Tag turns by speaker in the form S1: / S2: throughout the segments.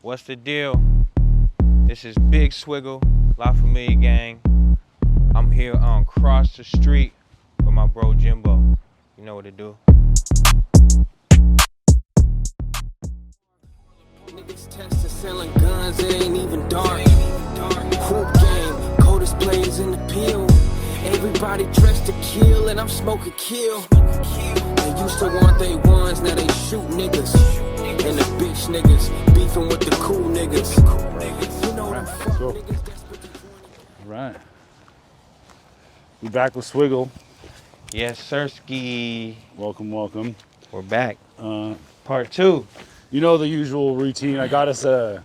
S1: What's the deal? This is Big Swiggle, La Familia Gang. I'm here on Cross the Street with my bro Jimbo. You know what to do.
S2: Niggas testing, selling guns, it ain't even dark. Hoop game, coldest players in the peel. Everybody dressed to kill, and I'm smoking kill. They used to want they ones, now they shoot niggas. And the bitch niggas beefing with the cool niggas. You know them fuck
S3: Cool.
S2: niggas, that's what they
S3: All right. We back with Swiggle.
S1: Yes, Sirski.
S3: Welcome, welcome.
S1: We're back. Part 2.
S3: You know the usual routine. I got us some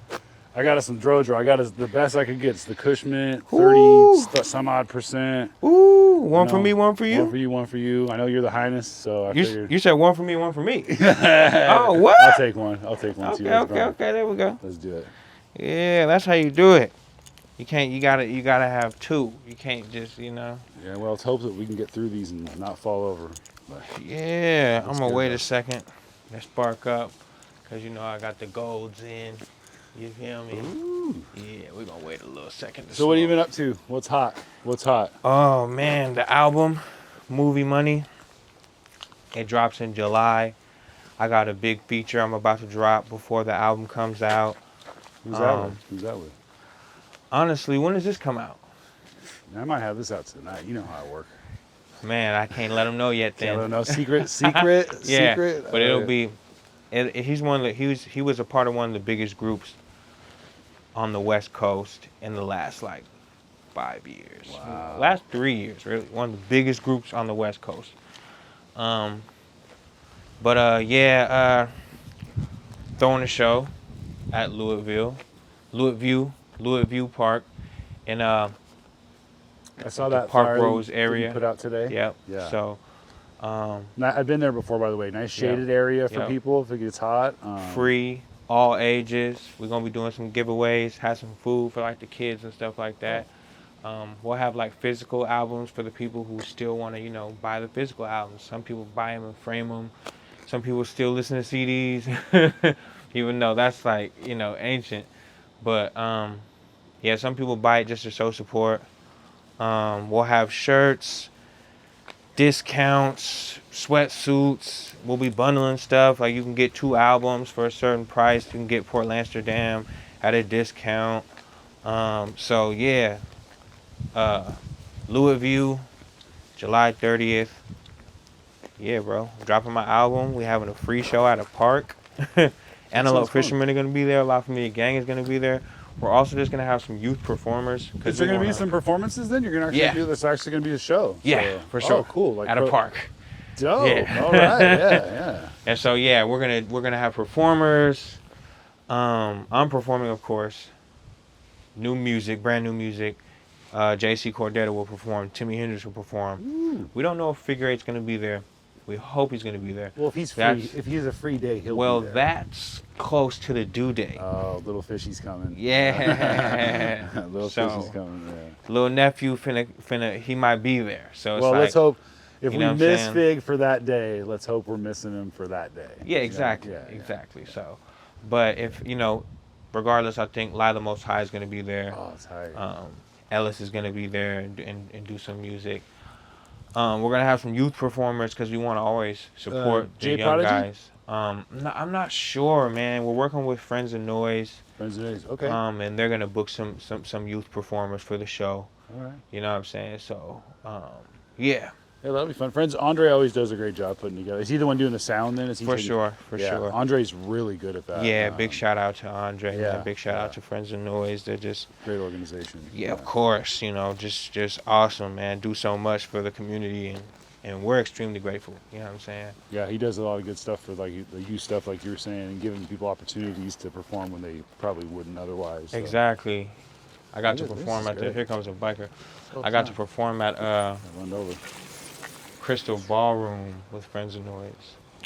S3: Drodro. I got us the best I could get. It's the Cushman, 30 some odd percent.
S1: Ooh, one for me, one for you.
S3: One for you, one for you. I know you're the highness, so I figured.
S1: You said one for me, one for me. Oh, what?
S3: I'll take one. Too.
S1: Okay, there we go.
S3: Let's do it.
S1: Yeah, that's how you do it. You gotta have two. You can't just,
S3: Yeah, well, let's hope that we can get through these and not fall over. But
S1: Yeah, I'm gonna wait
S3: though.
S1: a second. Let's spark up. Cause I got the golds in. You feel me?
S3: Ooh.
S1: Yeah, we're gonna wait a little second.
S3: So what have you been up to? What's hot?
S1: Oh man, the album, Movie Money. It drops in July. I got a big feature I'm about to drop before the album comes out.
S3: Who's that with?
S1: Honestly, when does this come out?
S3: I might have this out tonight. You know how I work.
S1: Man, I can't let them know yet. Then.
S3: I don't know. Secret.
S1: Yeah,
S3: Secret.
S1: but it'll be. He's one of the. He was a part of one of the biggest groups on the West Coast in the last 5 years.
S3: Wow.
S1: Last 3 years, really. One of the biggest groups on the West Coast. Throwing a show at Louisville Park, in
S3: I saw that
S1: Park
S3: flyer
S1: Rose
S3: that
S1: area.
S3: you put out today.
S1: Yep.
S3: Yeah.
S1: So,
S3: I've been there before, by the way. Nice shaded area for
S1: Yep.
S3: people if it gets hot.
S1: free, all ages. We're gonna be doing some giveaways, have some food for the kids and stuff like that. We'll have physical albums for the people who still want to, buy the physical albums. Some people buy them and frame them. Some people still listen to CDs, even though that's ancient. But some people buy it just to show support. We'll have shirts, discounts, sweatsuits. We'll be bundling stuff. You can get 2 albums for a certain price. You can get Port Amsterdam at a discount. Louisville, July 30th. Yeah, bro. I'm dropping my album. We're having a free show at a park. Antelope Fishermen are going to be there. La Familia Gang is going to be there. We're also just going to have some youth performers.
S3: Is there going to be some performances then? You're going to actually do this? Actually going to be a show?
S1: Yeah, for sure.
S3: Oh, cool.
S1: At a park.
S3: Dope.
S1: Yeah.
S3: All right. Yeah.
S1: And so we're gonna have performers. I'm performing, of course. New music, brand new music. JC Cordetta will perform. Timmy Hendrix will perform.
S3: Ooh.
S1: We don't know if Figure Eight's gonna be there. We hope he's gonna be there.
S3: Well, if he's free, if he has a free day, he'll be there.
S1: That's close to the due date.
S3: Oh, little fishy's coming.
S1: Yeah.
S3: Little fishy's coming. Yeah.
S1: Little nephew finna he might be there. So it's
S3: let's hope. If we miss
S1: saying?
S3: Fig for that day, let's hope we're missing him for that day.
S1: Yeah, exactly. Exactly. So, but if, regardless, I think Lie the Most High is going to be there.
S3: Oh, it's high.
S1: Ellis is going to be there and do some music. We're going to have some youth performers because we want to always support the young
S3: Prodigy?
S1: guys. I'm not sure, man. We're working with Friends of Noise.
S3: Friends of Noise, okay.
S1: And they're going to book some youth performers for the show.
S3: All right.
S1: You know what I'm saying? So, yeah.
S3: Yeah, that'll be fun. Friends, Andre always does a great job putting together. Is he the one doing the sound then?
S1: For sure.
S3: Andre's really good at that.
S1: Yeah, big shout out to Andre.
S3: Yeah,
S1: Big shout out to Friends of Noise. They're just
S3: great organization.
S1: Yeah, of course. Just awesome, man. Do so much for the community, and we're extremely grateful. You know what I'm saying?
S3: Yeah, he does a lot of good stuff for the youth stuff, like you were saying, and giving people opportunities to perform when they probably wouldn't otherwise. So.
S1: Exactly. I got to perform at the. Here comes a biker. I got to perform at
S3: I run over.
S1: Crystal Ballroom with Friends of Noise.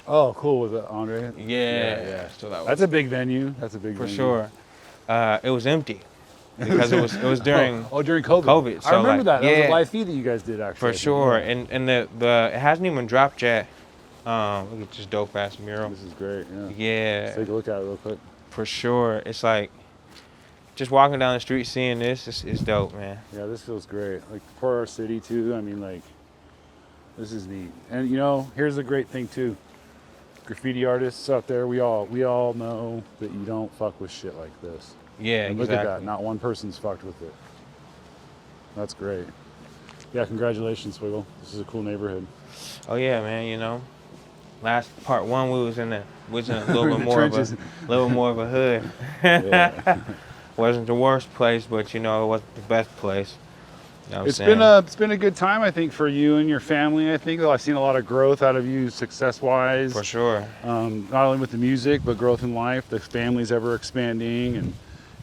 S3: Oh, cool with Andre.
S1: Yeah. So
S3: that's a big venue.
S1: For sure. It was empty because it was during
S3: during COVID.
S1: So
S3: I remember that. That was a live feed that you guys did actually.
S1: For sure. And the it hasn't even dropped yet. Look at this dope ass mural.
S3: This is great. Yeah.
S1: Yeah.
S3: Let's take a look at it real quick.
S1: For sure. It's like just walking down the street seeing this is dope, man.
S3: Yeah, this feels great. Like for our city too. I mean, like this is neat. And you know, here's a great thing too. Graffiti artists out there, we all know that you don't fuck with shit like this.
S1: Yeah,
S3: And
S1: exactly.
S3: look at that. Not one person's fucked with it. That's great. Yeah, congratulations, Swiggle. This is a cool neighborhood.
S1: Oh yeah, man. You know, last part one we was in a little
S3: In
S1: bit
S3: the
S1: more
S3: trenches.
S1: of a little more of a hood.
S3: Yeah.
S1: Wasn't the worst place, but you know, it wasn't the best place. You know what I'm saying?
S3: It's been a good time, I think, for you and your family. I think I've seen a lot of growth out of you, success-wise.
S1: For sure.
S3: Not only with the music, but growth in life. The family's ever expanding,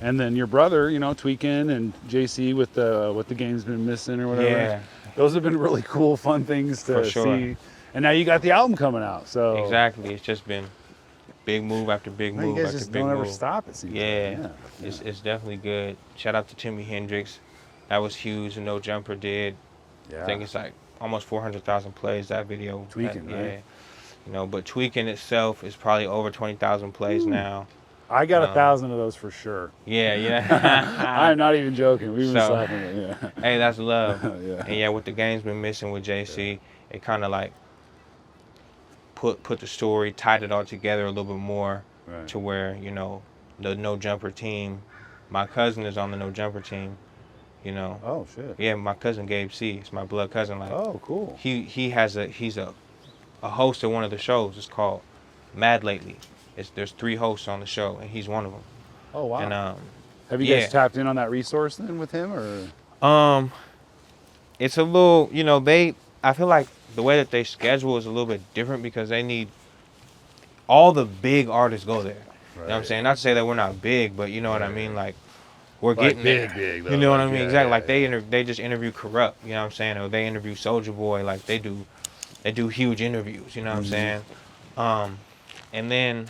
S3: and then your brother, you know, Tweakin' and JC with the what the game's been missing or whatever.
S1: Yeah.
S3: Those have been really cool, fun things to
S1: For sure.
S3: see. And now you got the album coming out, so
S1: Exactly. It's just been big move after big
S3: man,
S1: move
S3: you guys
S1: after
S3: just
S1: big
S3: don't
S1: move.
S3: ever stop. It seems.
S1: Yeah.
S3: Like.
S1: It's definitely good. Shout out to Timmy Hendrix. That was huge. And No Jumper did.
S3: Yeah.
S1: I think it's like almost 400,000 plays, that video.
S3: Tweakin',
S1: yeah.
S3: right?
S1: You know, but Tweakin' itself is probably over 20,000 plays now.
S3: I got 1,000 of those for sure.
S1: Yeah, yeah.
S3: I'm not even joking. We've been
S1: So-
S3: slapping it. Yeah.
S1: Hey, that's love.
S3: Yeah.
S1: And yeah, what the game's been missing with JC, it kind of like put the story, tied it all together a little bit more
S3: Right.
S1: to where, you know, the No Jumper team, my cousin is on the No Jumper team, you know.
S3: Oh shit.
S1: Yeah, my cousin Gabe C. It's my blood cousin. Like,
S3: Oh, cool.
S1: he's a host of one of the shows. It's called Mad Lately. There's 3 hosts on the show, and he's one of them.
S3: Oh wow.
S1: And
S3: Have you
S1: yeah.
S3: guys tapped in on that resource then with him, or?
S1: It's a little, you know, I feel like the way that they schedule is a little bit different because they need all the big artists go there. You know what I'm
S3: Right.
S1: saying? Not to say that we're not big, but you know what I mean? Like, we're
S3: Like
S1: getting
S3: big,
S1: there.
S3: big, though.
S1: You know what I
S3: Like,
S1: mean?
S3: yeah,
S1: Exactly.
S3: yeah,
S1: Like
S3: yeah.
S1: they just interview Corrupt, you know what I'm saying? Or they interview Soulja Boy, like they do huge interviews, you know what I'm saying? And then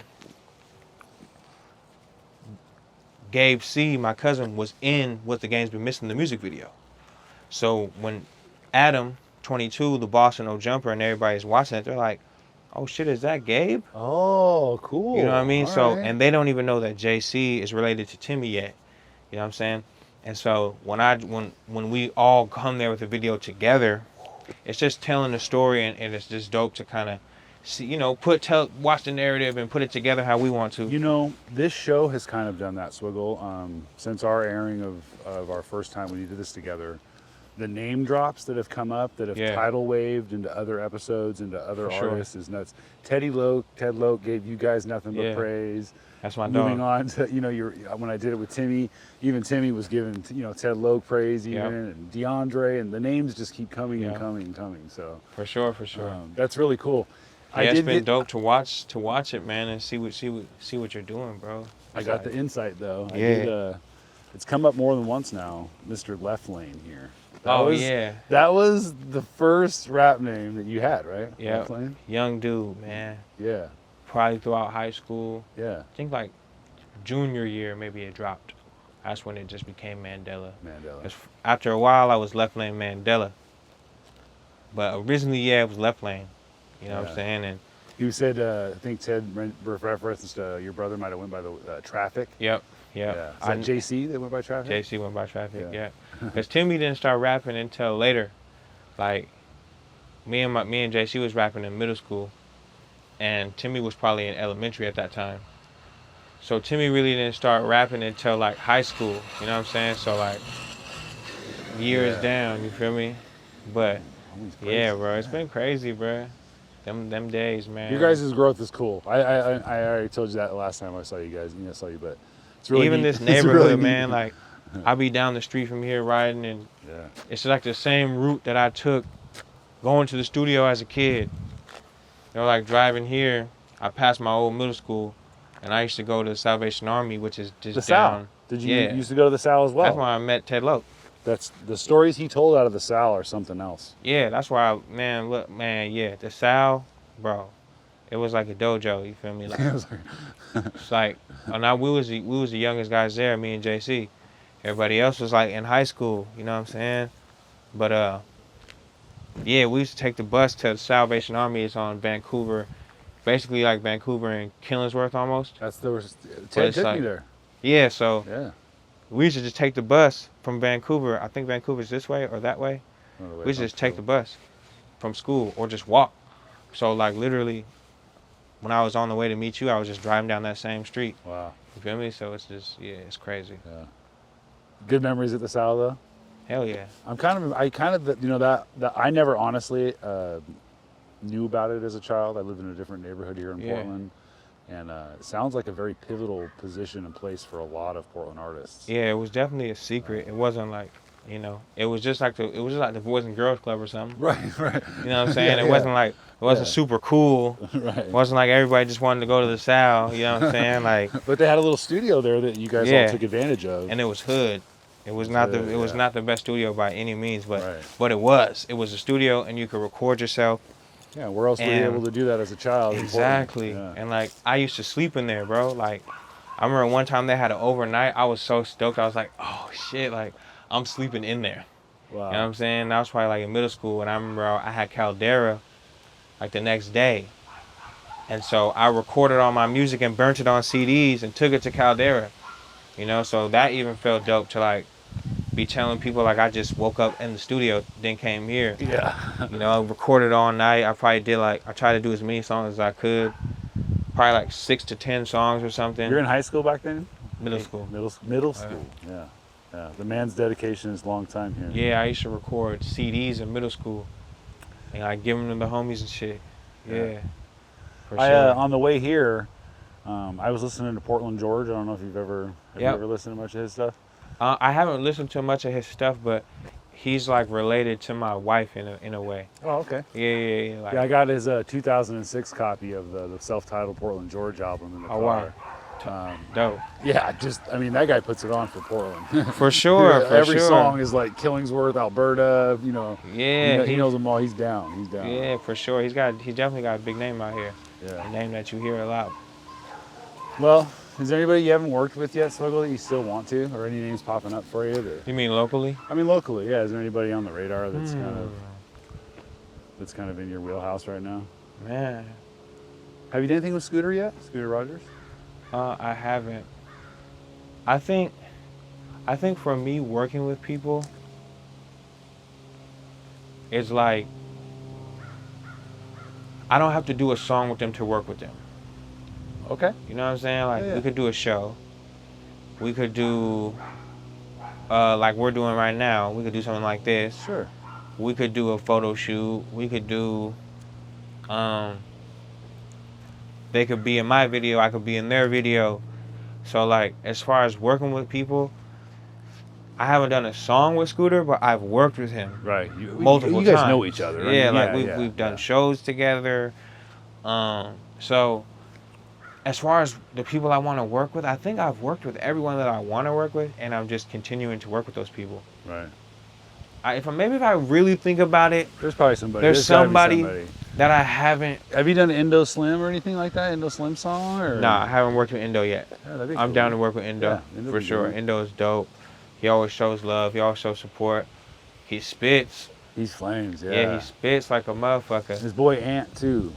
S1: Gabe C, my cousin, was in What the Game's Been Missing, the music video. So when Adam, 22, the boss of No Jumper, and everybody's watching it, they're like, oh shit, is that Gabe?
S3: Oh, cool.
S1: You know what I mean?
S3: All
S1: So,
S3: right.
S1: and they don't even know that JC is related to Timmy yet. You know what I'm saying? And so when we all come there with a video together, it's just telling the story, and it's just dope to kind of see, you know, watch the narrative and put it together how we want to.
S3: You know, this show has kind of done that, Swiggle. Since our airing of our first time we did this together, the name drops that have come up that have
S1: Yeah.
S3: tidal waved into other episodes, into other
S1: For sure.
S3: artists is nuts. Ted Loke gave you guys nothing but
S1: Yeah.
S3: praise.
S1: That's my
S3: Moving
S1: dog.
S3: on to, you know, when I did it with Timmy, even Timmy was giving, you know, Ted Loke praise even,
S1: Yep.
S3: and DeAndre, and the names just keep coming and
S1: Yep.
S3: coming and coming. So
S1: For sure.
S3: that's really cool.
S1: Yeah, it's been dope to watch it, man, and see what you're doing, bro.
S3: I got the insight though. I
S1: Yeah.
S3: did, it's come up more than once now, Mr. Left Lane here.
S1: Yeah.
S3: That was the first rap name that you had, right?
S1: Yeah.
S3: Left Lane?
S1: Young dude, man.
S3: Yeah.
S1: Probably throughout high school.
S3: Yeah.
S1: I think like junior year, maybe it dropped. That's when it just became Mandela.
S3: Mandela.
S1: 'Cause after a while, I was Left Lane Mandela. But originally, yeah, it was Left Lane. You know what
S3: Yeah.
S1: I'm saying? And
S3: You said, I think Ted referenced your brother might have went by the Traffic.
S1: yep.
S3: Yeah. Is that JC that went by Traffic?
S1: JC went by Traffic,
S3: Yeah.
S1: yeah. Because Timmy didn't start rapping until later. Like, me and JC was rapping in middle school, and Timmy was probably in elementary at that time. So Timmy really didn't start rapping until like high school. You know what I'm saying? So like, years
S3: Yeah.
S1: down. You feel me? But
S3: All these
S1: yeah,
S3: places.
S1: bro, it's been crazy, bro. Them days, man.
S3: Your guys' growth is cool. I already told you that last time I saw you guys. I saw you, but it's really
S1: even
S3: neat.
S1: this
S3: It's really
S1: neighborhood,
S3: neat.
S1: man. Like, I be down the street from here riding, and
S3: Yeah.
S1: it's like the same route that I took going to the studio as a kid. You know, like driving here, I passed my old middle school, and I used to go to the Salvation Army, which is just
S3: The Sal.
S1: down.
S3: Did you
S1: Yeah.
S3: used to go to the Sal as well?
S1: That's why I met Ted Loke.
S3: That's the stories he told out of the Sal are something else.
S1: Yeah, that's why, yeah, the Sal, bro, it was like a dojo. You feel me? Like,
S3: It was like-
S1: it's like, now we was the youngest guys there, me and JC. Everybody else was like in high school. You know what I'm saying? But yeah, we used to take the bus to the Salvation Army. It's on Vancouver basically like Vancouver and Killingsworth almost.
S3: That's there was
S1: But
S3: Ted
S1: it's
S3: took me
S1: like,
S3: there.
S1: yeah, so
S3: Yeah.
S1: we used to just take the bus from Vancouver. I think Vancouver's this way or that way.
S3: Oh, the way
S1: We used to
S3: from
S1: just take the
S3: school.
S1: bus from school or just walk. So like literally, when I was on the way to meet you, I was just driving down that same street.
S3: Wow.
S1: You feel me? So it's just, yeah, it's crazy.
S3: Yeah. Good memories at the Sal though.
S1: Hell yeah.
S3: I kind of, you know, that I never honestly knew about it as a child. I lived in a different neighborhood here in
S1: Yeah.
S3: Portland, and it sounds like a very pivotal position and place for a lot of Portland artists.
S1: Yeah, it was definitely a secret. It wasn't like, you know, it was just like the Boys and Girls Club or something.
S3: Right, right.
S1: You know what I'm saying?
S3: Yeah,
S1: It wasn't like, it wasn't
S3: Yeah.
S1: super cool.
S3: Right.
S1: It wasn't like everybody just wanted to go to the Sal. You know what I'm saying? Like,
S3: But they had a little studio there that you guys
S1: Yeah.
S3: all took advantage of.
S1: and it was hood. It was
S3: It
S1: not
S3: was
S1: the
S3: hood,
S1: it was
S3: yeah.
S1: not the best studio by any means, but
S3: Right.
S1: it was. It was a studio, and you could record yourself.
S3: Yeah, where else were you
S1: And-
S3: able to do that as a child? in Portland?
S1: Exactly.
S3: Yeah.
S1: And like I used to sleep in there, bro. Like I remember one time they had an overnight. I was so stoked. I was like, oh shit, like I'm sleeping in there.
S3: Wow.
S1: You know what I'm saying? That was probably like in middle school, and I remember I had Caldera like the next day. And so I recorded all my music and burnt it on CDs and took it to Caldera. You know, so that even felt dope to like be telling people like I just woke up in the studio, then came here.
S3: Yeah.
S1: You know, I recorded all night. I probably did like, I tried to do as many songs as I could. Probably like 6 to 10 songs or something.
S3: You're in high school back then?
S1: Middle school.
S3: Middle school. Yeah. Yeah. The man's dedication is a long time here.
S1: Yeah, I used to record CDs in middle school. And I give them to the homies and shit. Yeah.
S3: Yeah.
S1: For
S3: I
S1: sure.
S3: on the way here, I was listening to Portland George. I don't know if you've ever
S1: Yep.
S3: listened to much of his stuff.
S1: I haven't listened to much of his stuff, but he's like related to my wife in a way.
S3: Oh, okay.
S1: Yeah. Like,
S3: Yeah, I got his 2006 copy of the self-titled Portland George album in the
S1: Oh,
S3: car.
S1: wow. Dope.
S3: Yeah, I mean, that guy puts it on for Portland.
S1: For sure. For
S3: Every
S1: sure.
S3: song is like Killingsworth, Alberta. You know.
S1: Yeah.
S3: He knows them all. He's down. He's down.
S1: Yeah, for sure. He definitely got a big name out here. A
S3: Yeah.
S1: name that you hear a lot.
S3: Well, is there anybody you haven't worked with yet, Swiggle, that you still want to, or any names popping up for you? That,
S1: You mean locally?
S3: I mean, locally, yeah. Is there anybody on the radar that's
S1: Hmm.
S3: kind of in your wheelhouse right now?
S1: Man,
S3: Have you done anything with Scooter yet? Scooter Rogers?
S1: I haven't. I think for me working with people, it's like I don't have to do a song with them to work with them.
S3: Okay.
S1: You know what I'm saying? Like
S3: Yeah.
S1: we could do a show. We could do like we're doing right now. We could do something like this.
S3: Sure.
S1: We could do a photo shoot. We could do they could be in my video, I could be in their video. So like as far as working with people, I haven't done a song with Scooter, but I've worked with him
S3: Right.
S1: multiple
S3: You guys
S1: times.
S3: know each other, right?
S1: Yeah, like we've done
S3: yeah.
S1: shows together. So as far as the people I want to work with, I think I've worked with everyone that I want to work with, and I'm just continuing to work with those people.
S3: Right.
S1: If I really think about it,
S3: There's probably somebody.
S1: there's
S3: gotta be
S1: somebody that I haven't.
S3: Have you done Indo Slim or anything like that? Indo Slim song? Or?
S1: Nah, I haven't worked with Indo yet.
S3: Yeah, that'd be
S1: I'm
S3: cool.
S1: down to work with Indo,
S3: Yeah, Indo
S1: for
S3: be
S1: sure.
S3: good.
S1: Indo is dope. He always shows love. He always shows support. He spits.
S3: He's flames, yeah.
S1: Yeah, he spits like a motherfucker.
S3: His boy Ant, too.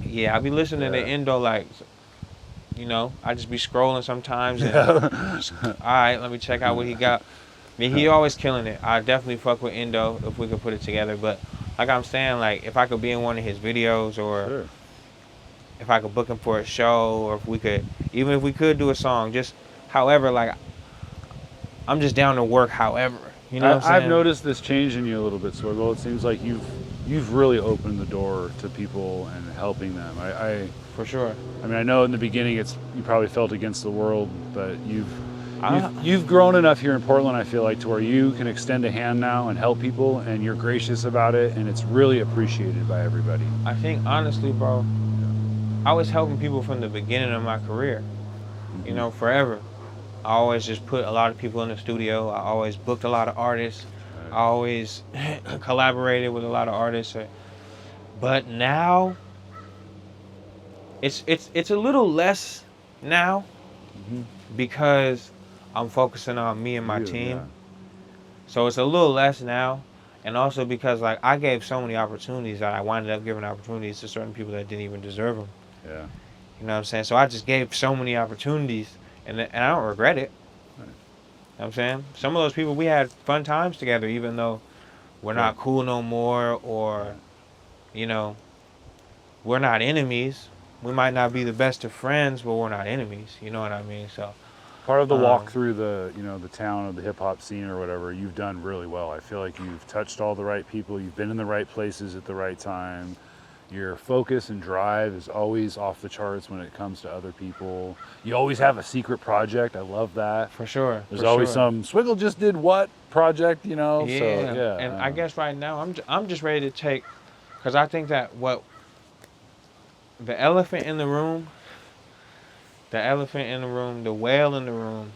S1: Yeah, I be listening to
S3: Yeah.
S1: Indo like, you know, I just be scrolling sometimes and all right, let me check out what he got. I mean, he always killing it. I definitely fuck with Indo if we could put it together. But like I'm saying, like if I could be in one of his videos or
S3: Sure.
S1: if I could book him for a show or if we could, even if we could do a song, just however, like I'm just down to work however. You know what I'm saying?
S3: I've noticed this change in you a little bit, Swiggle. It seems like you've really opened the door to people and helping them.
S1: For sure.
S3: I mean, I know in the beginning you probably felt against the world, but
S1: Ah.
S3: you've grown enough here in Portland, I feel like, to where you can extend a hand now and help people, and you're gracious about it, and it's really appreciated by everybody.
S1: I think honestly, bro, I was helping people from the beginning of my career. You know, forever. I always just put a lot of people in the studio. I always booked a lot of artists. I always collaborated with a lot of artists. But now, it's a little less now because I'm focusing on me and my team.
S3: Yeah.
S1: So it's a little less now. And also because like I gave so many opportunities that I winded up giving opportunities to certain people that didn't even deserve them.
S3: Yeah.
S1: You know what I'm saying? So I just gave so many opportunities, and I don't regret it.
S3: Right.
S1: You know what I'm saying? Some of those people, we had fun times together, even though we're
S3: Right.
S1: not cool no more, or,
S3: Right.
S1: you know, we're not enemies. We might not be the best of friends, but we're not enemies. You know what I mean? So,
S3: Part of the walk
S1: um,
S3: through the, the town of the hip hop scene or whatever, you've done really well. I feel like you've touched all the right people. You've been in the right places at the right time. Your focus and drive is always off the charts when it comes to other people. You always have a secret project. I love that.
S1: for sure.
S3: There's
S1: for
S3: always
S1: sure.
S3: some Swiggle just did what project, So
S1: Yeah.
S3: yeah.
S1: And I guess right now, I'm just ready to take, because I think that what the elephant in the room, the whale in the room,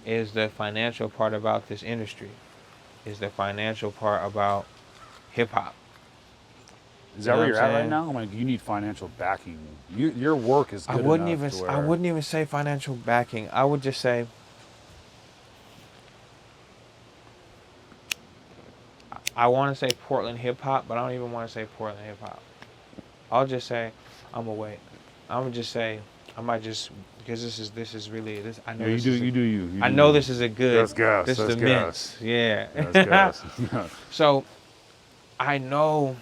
S1: is the financial part about this industry, is the financial part about hip hop.
S3: Is
S1: You
S3: that
S1: know
S3: where
S1: what
S3: you're
S1: I'm
S3: at right
S1: saying?
S3: now? I'm like, you need financial backing. Your work is good enough to where...
S1: I wouldn't even say financial backing. I would just say I want to say Portland hip hop, but I don't even want to say Portland hip hop. I'll just say I'm gonna wait. I'm gonna just say I might just, because this is really this. I know
S3: Yeah,
S1: this is
S3: you do you.
S1: I know this is a good.
S3: That's gas.
S1: This is
S3: That's
S1: the
S3: gas.
S1: mints. Yeah.
S3: That's gas.
S1: So I know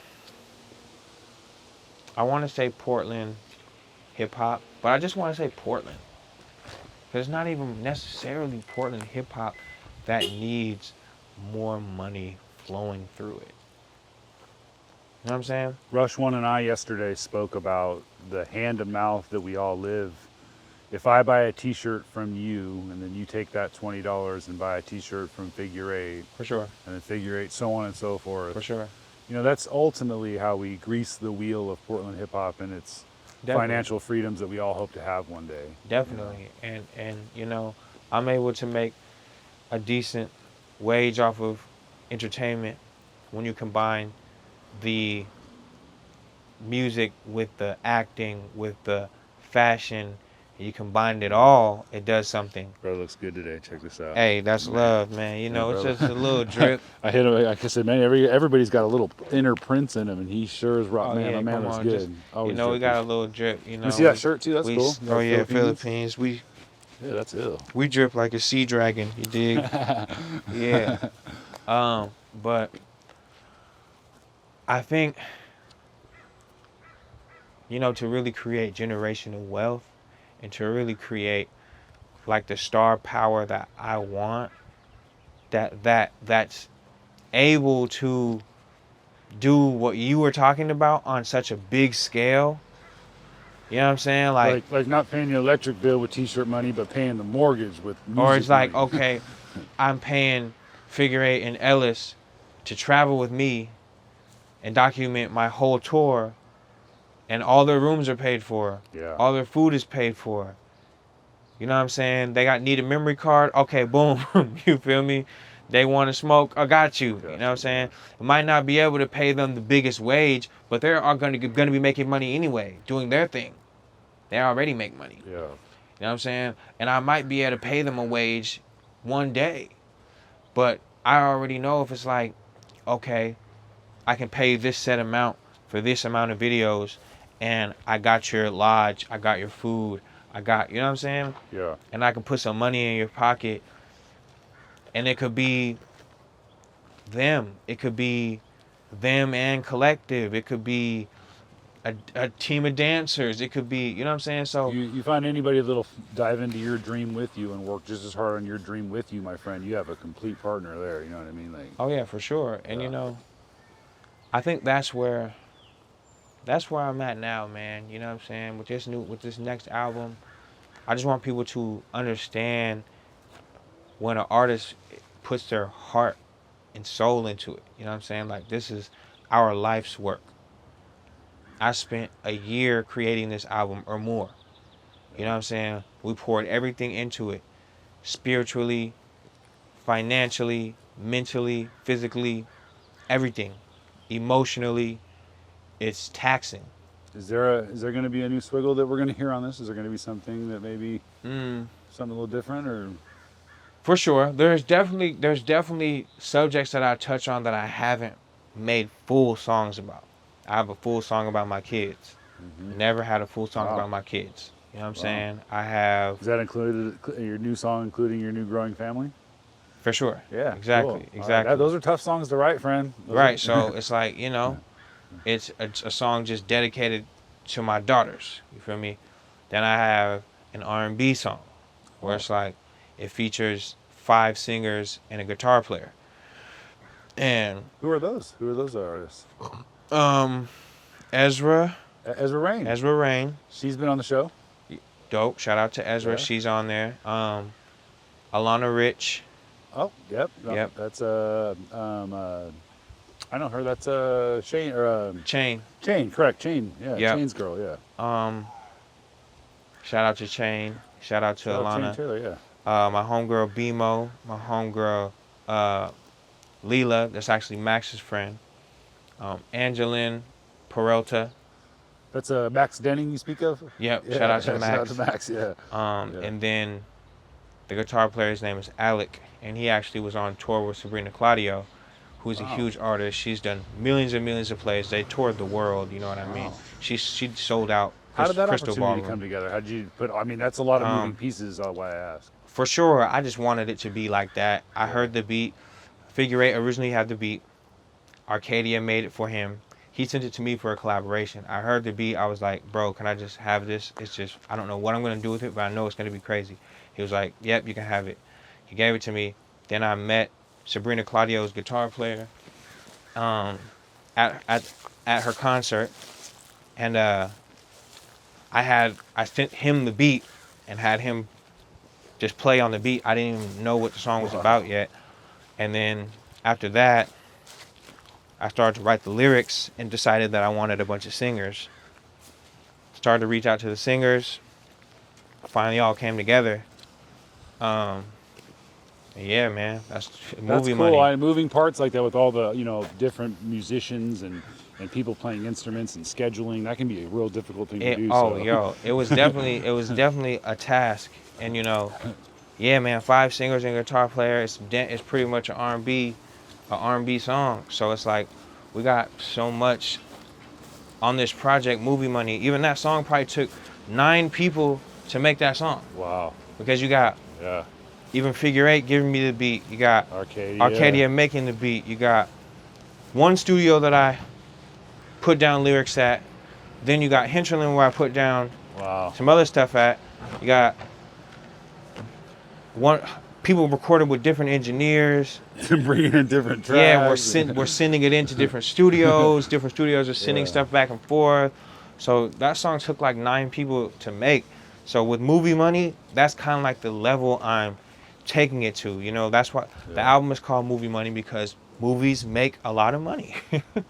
S1: I want to say Portland hip hop, but I just want to say Portland. Because it's not even necessarily Portland hip hop that needs more money flowing through it. You know what I'm saying?
S3: Rush One and I yesterday spoke about the hand to mouth that we all live. If I buy a T-shirt from you, and then you take that $20 and buy a T-shirt from Figure Eight,
S1: For sure.
S3: and then Figure Eight, so on and so forth.
S1: For sure.
S3: That's ultimately how we grease the wheel of Portland hip hop and its
S1: Definitely.
S3: financial freedoms that we all hope to have one day.
S1: Definitely. And I'm able to make a decent wage off of entertainment when you combine the music with the acting, with the fashion. You combine it all, it does something.
S3: Bro, looks good today. Check this out.
S1: Hey, that's love, man. It's
S3: brother.
S1: just a little drip.
S3: I hit him. Like I said, man, everybody's got a little inner prince in him, and he sure is rock. Man, my man
S1: come
S3: looks
S1: on,
S3: good.
S1: just,
S3: Always
S1: we got a
S3: drippy.
S1: little drip.
S3: You see that shirt too? That's
S1: we,
S3: cool.
S1: Oh yeah, Philippines. We
S3: Yeah, that's ill.
S1: we drip like a sea dragon. You dig? Yeah. But I think to really create generational wealth and to really create like the star power that I want, that's able to do what you were talking about on such a big scale. You know what I'm saying?
S3: Like not paying the electric bill with T-shirt money, but paying the mortgage with music
S1: or it's like,
S3: money.
S1: okay, I'm paying Figure Eight and Ellis to travel with me and document my whole tour, and all their rooms are paid for.
S3: Yeah.
S1: All their food is paid for. You know what I'm saying? They need a memory card. Okay, boom. You feel me? They want to smoke. I got you. You know what I'm saying? I might not be able to pay them the biggest wage, but they are going to be making money anyway, doing their thing. They already make money.
S3: Yeah.
S1: You know what I'm saying? And I might be able to pay them a wage one day. But I already know if it's like, okay, I can pay this set amount for this amount of videos, and I got your lodge, I got your food, I got, you know what I'm saying?
S3: Yeah.
S1: And I can put some money in your pocket, and it could be them. It could be them and Collective. It could be a team of dancers. It could be, you know what I'm saying? So
S3: You find anybody that'll dive into your dream with you and work just as hard on your dream with you, my friend. You have a complete partner there. You know what I mean? Like.
S1: oh yeah, for sure. And
S3: Yeah.
S1: I think that's where I'm at now, man. You know what I'm saying? With this next album, I just want people to understand when an artist puts their heart and soul into it. You know what I'm saying? Like, this is our life's work. I spent a year creating this album or more. You know what I'm saying? We poured everything into it. Spiritually, financially, mentally, physically, everything. Emotionally, it's taxing.
S3: Is there going to be a new Swiggle that we're going to hear on this? Is there going to be something that maybe something a little different, or?
S1: For sure, there's definitely subjects that I touch on that I haven't made full songs about. I have a full song about my kids. Never had a full song
S3: Wow.
S1: about my kids. You know what I'm
S3: Wow.
S1: saying? I have
S3: Is that included your new song, including your new growing family?
S1: for sure.
S3: Yeah,
S1: Exactly.
S3: cool.
S1: Exactly.
S3: Those are tough songs to write, friend. Those
S1: Right.
S3: are-
S1: So it's like, you know, it's a song just dedicated to my daughters. You feel me? Then I have an R&B song where it's like it features 5 singers and a guitar player. And
S3: Who are those? Who are those artists?
S1: Ezra
S3: Ezra Rain.
S1: Ezra Rain,
S3: She's been on the show.
S1: dope. Shout out to Ezra.
S3: Yeah.
S1: She's on there. Alana Rich.
S3: Oh, yep.
S1: Yep.
S3: That's I know her. That's Shane or
S1: Chain.
S3: Chain. Correct. Chain. Yeah.
S1: Yep.
S3: Chain's girl. Yeah.
S1: Shout out to Chain. Shout out to
S3: Shout out
S1: Alana.
S3: Chain Taylor. Yeah.
S1: My homegirl BMO. My homegirl Leela. That's actually Max's friend. Angeline Peralta.
S3: That's Max Denning you speak of.
S1: Yep.
S3: Yeah,
S1: Shout out to Max.
S3: Shout out to Max. Yeah. Yeah.
S1: And then the guitar player's name is Alec, and he actually was on tour with Sabrina Claudio, who's a huge artist. She's done millions and millions of plays. They toured the world. You know what I mean? She sold out.
S3: How did that
S1: Crystal
S3: opportunity
S1: Ballroom.
S3: come together? How did you put? I mean, that's a lot of moving pieces. Why I ask.
S1: For sure, I just wanted it to be like that. I heard the beat. Figure Eight originally had the beat. Arcadia made it for him. He sent it to me for a collaboration. I heard the beat. I was like, bro, can I just have this? It's just, I don't know what I'm going to do with it, but I know it's going to be crazy. He was like, yep, you can have it. He gave it to me. Then I met Sabrina Claudio's guitar player at her concert. And I sent him the beat and had him just play on the beat. I didn't even know what the song was about yet. And then after that, I started to write the lyrics and decided that I wanted a bunch of singers. Started to reach out to the singers. Finally all came together. Yeah, man, that's movie
S3: cool.
S1: money.
S3: Moving parts like that with all the different musicians and people playing instruments and scheduling, that can be a real difficult thing to do.
S1: It was definitely a task. And yeah, man, 5 singers and a guitar player. It's pretty much an R&B song. So it's like we got so much on this project, Movie Money. Even that song probably took 9 people to make that song.
S3: Wow.
S1: Because you got even Figure Eight giving me the beat. You got Arcadia making the beat. You got one studio that I put down lyrics at. Then you got Hinterland where I put down some other stuff at. You got people recorded with different engineers.
S3: Bringing in different tracks.
S1: Yeah, we're sending it into different studios. Different studios are sending stuff back and forth. So that song took like 9 people to make. So with Movie Money, that's kind of like the level I'm taking it to. That's why the album is called Movie Money, because movies make a lot of money.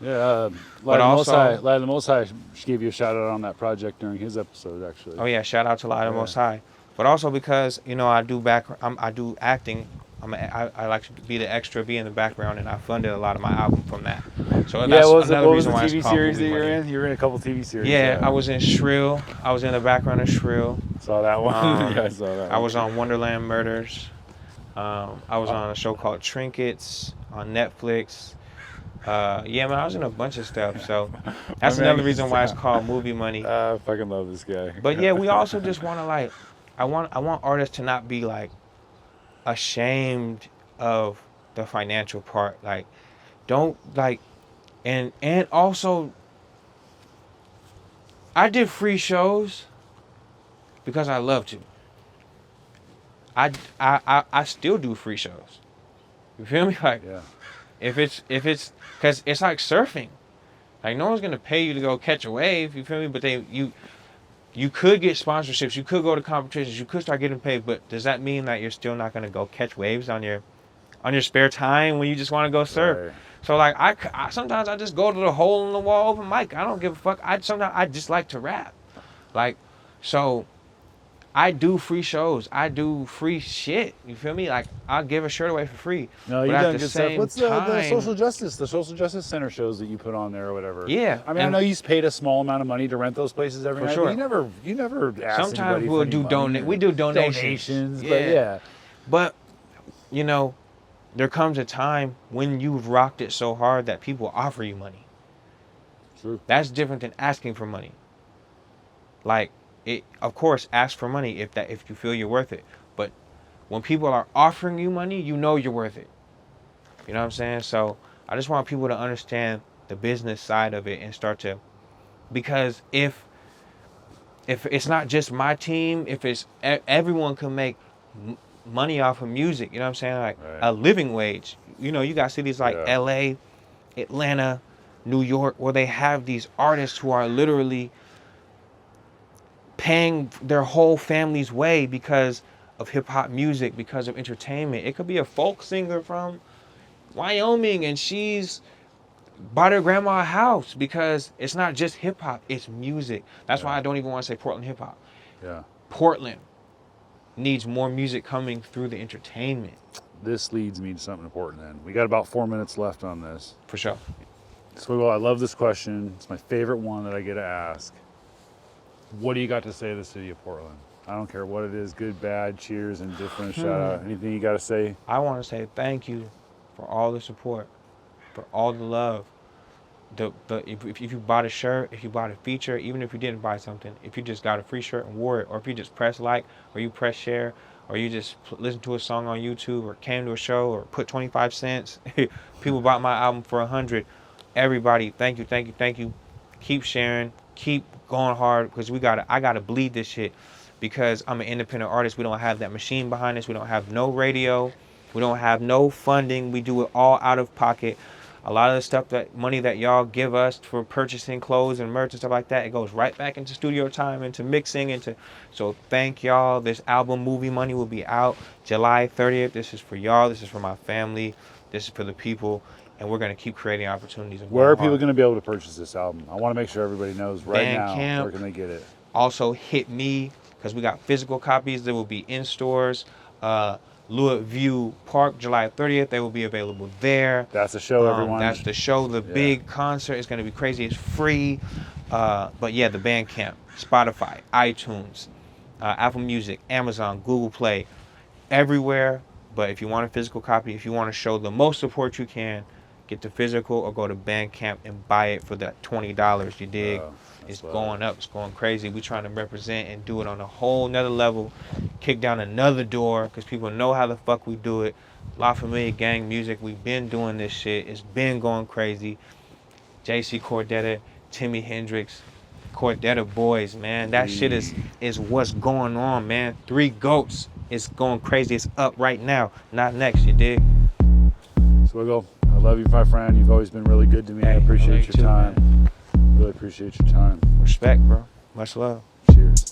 S3: Yeah,
S1: But also,
S3: Light of the Most High gave you a shout out on that project during his episode, actually.
S1: oh yeah, shout out to Light of the Most High. But also because I do acting. I like to be the extra, be in the background, and I funded a lot of my album from that. So that's another reason why it's called
S3: TV series that
S1: Movie
S3: you were
S1: Money.
S3: in? You were in a couple TV series.
S1: Yeah, I was in Shrill. I was in the background of Shrill.
S3: Saw that one. Yeah, I saw that.
S1: I was on Wonderland Murders. I was on a show called Trinkets on Netflix. Yeah, man, I was in a bunch of stuff. So that's another reason why it's called Movie Money.
S3: I fucking love this guy.
S1: But yeah, we also just want to I want artists to not be ashamed of the financial part. Don't and also I did free shows because I love to. I still do free shows. You feel me? If it's because it's like surfing. No one's gonna pay you to go catch a wave. You feel me? But you could get sponsorships. You could go to competitions. You could start getting paid. But does that mean that you're still not gonna go catch waves on your spare time when you just want to go surf?
S3: Right.
S1: So I sometimes I just go to the hole in the wall open mic. I don't give a fuck. Sometimes I just like to rap. So I do free shows. I do free shit. You feel me? I'll give a shirt away for free.
S3: No, you done good stuff. What's the social justice center shows that you put on there or whatever?
S1: Yeah.
S3: I mean, I know you paid a small amount of money to rent those places every night.
S1: sure.
S3: But you never asked
S1: Sometimes
S3: anybody
S1: we'll
S3: for any
S1: do
S3: money
S1: we do donations. But there comes a time when you've rocked it so hard that people offer you money.
S3: True.
S1: That's different than asking for money. Like, it, of course, ask for money if you feel you're worth it. But when people are offering you money, you know you're worth it. You know what I'm saying? So I just want people to understand the business side of it and start to, because if it's not just my team, if it's everyone can make money off of music, you know what I'm saying? Like
S3: Right.
S1: a living wage. You know, you got cities like
S3: Yeah.
S1: LA, Atlanta, New York, where they have these artists who are literally paying their whole family's way because of hip hop music, because of entertainment. It could be a folk singer from Wyoming and she's bought her grandma a house because it's not just hip hop, it's music. That's why I don't even want to say Portland hip hop.
S3: Yeah.
S1: Portland needs more music coming through the entertainment.
S3: This leads me to something important then. We got about 4 minutes left on this.
S1: For sure.
S3: Swiggle, I love this question. It's my favorite one that I get to ask. What do you got to say to the city of Portland? I don't care what it is, good, bad, cheers, indifferent, shout out. Anything you got to say?
S1: I want to say thank you for all the support, for all the love. If you bought a shirt, if you bought a feature, even if you didn't buy something, if you just got a free shirt and wore it, or if you just press like, or you press share, or you just listen to a song on YouTube, or came to a show, or put 25 cents, people bought my album for 100. Everybody, thank you, thank you, thank you. Keep sharing, keep going hard, because I gotta bleed this shit, because I'm an independent artist. We don't have that machine behind us. We don't have no radio. We don't have no funding. We do it all out of pocket. A lot of the stuff, that money that y'all give us for purchasing clothes and merch and stuff like that, it goes right back into studio time, into mixing, so thank y'all. This album, Movie Money, will be out July 30th. This is for y'all. This is for my family. This is for the people. And we're going to keep creating opportunities.
S3: Where are people going to be able to purchase this album? I want to make sure everybody knows right now.
S1: Bandcamp.
S3: Where can they get it?
S1: Also hit me, because we got physical copies that will be in stores. Louisville Park, July 30th. They will be available there.
S3: That's the show, everyone.
S1: That's the show. The big concert is going to be crazy. It's free. But yeah, the Bandcamp, Spotify, iTunes, Apple Music, Amazon, Google Play, everywhere. But if you want a physical copy, if you want to show the most support you can, get the physical or go to Bandcamp and buy it for that $20. You dig? It's going up. It's going crazy. We trying to represent and do it on a whole nother level. Kick down another door, because people know how the fuck we do it. La Familia Gang Music. We've been doing this shit. It's been going crazy. JC Cordetta, Timmy Hendrix, Cordetta Boys, man. That shit is what's going on, man. 3 GOATs. It's going crazy. It's up right now. Not next, you dig?
S3: Swiggle, I love you, my friend. You've always been really good to me. I appreciate your time. Really appreciate your time.
S1: Respect, bro. Much love.
S3: Cheers.